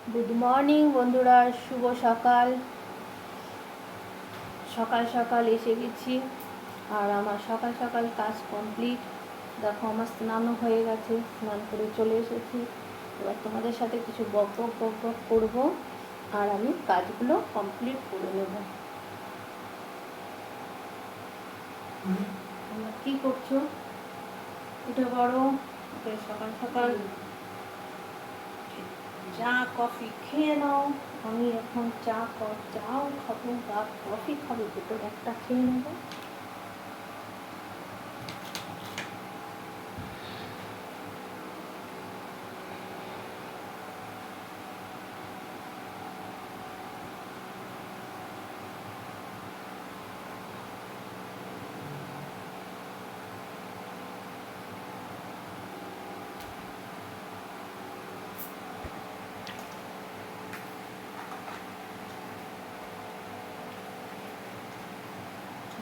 Good morning বন্ধুরা, শুভ সকাল। সকাল সকাল এসে গেছি আর আমার সকাল সকাল কাজ কমপ্লিট। দেখো আমার স্নানও হয়ে গেছে, স্নান করে চলে এসেছি। এবার তোমাদের সাথে কিছু বক বক করবো আর আমি কাজগুলো কমপ্লিট করে নেব। তোমরা কী করছো? উঠে পড়ো, সকাল সকাল চা কফি খেয়ে নাও। আমি এখন চাও খাবো বা কফি খাবো, দুটো একটা খেয়ে নেবো।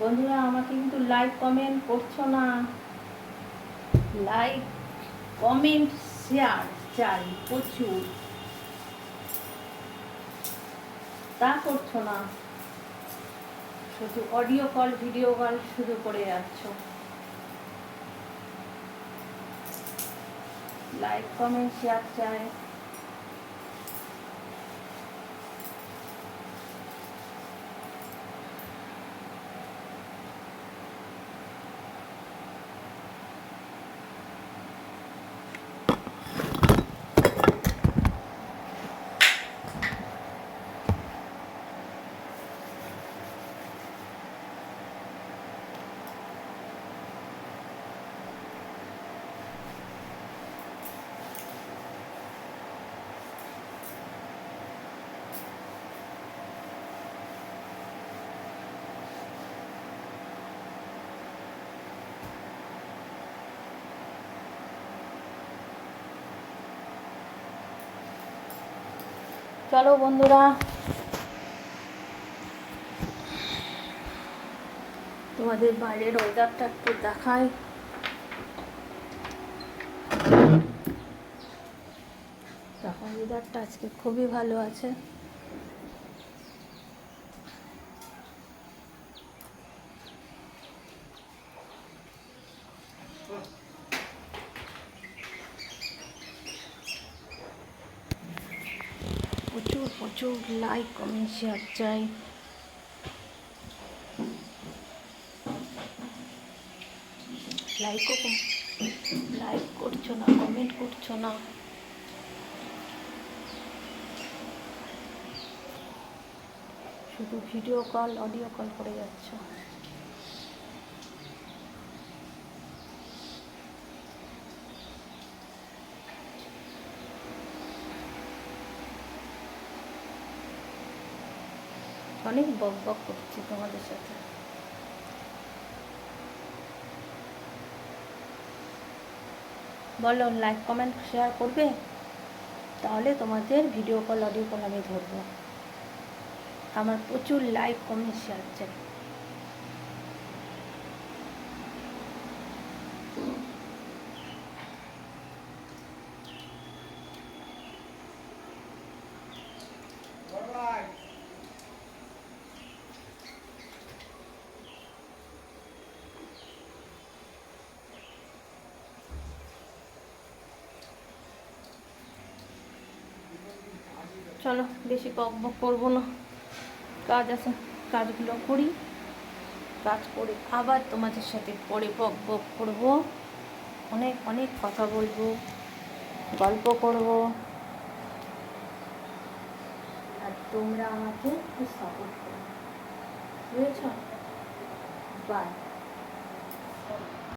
বন্ধুরা আমাকে কিন্তু লাইক কমেন্ট করছো না। লাইক কমেন্ট শেয়ার চাই প্রচুর, তা করছো না। শুধু অডিও কল ভিডিও কল শুধু করে যাচ্ছ। লাইক কমেন্ট শেয়ার চাই। চলো বন্ধুরা, তোমাদের বাইরের ওয়েদারটা একটু দেখাই। দেখো ওয়েদারটা আজকে খুবই ভালো আছে। প্রচুর প্রচুর লাইক কমেন্ট শেয়ার চাই। লাইক করছো না, কমেন্ট করছো না। শুধু ভিডিও কল অডিও কল করে যাচ্ছ। অনেক বক বক করছি তোমাদের সাথে। বলো লাইক কমেন্ট শেয়ার করবে, তাহলে তোমাদের ভিডিও কল অডিও কল আমি ধরবো। আমার প্রচুর লাইক কমেন্ট শেয়ার চাই। চলো বেশি বক বক করবো না, কাজ আছে, কাজগুলো করি। কাজ করে আবার তোমাদের সাথে পরে বক বক করবো, অনেক অনেক কথা বলবো, গল্প করব। আর তোমরা আমাকে একটু সাপোর্ট করো, বুঝেছ? বাই।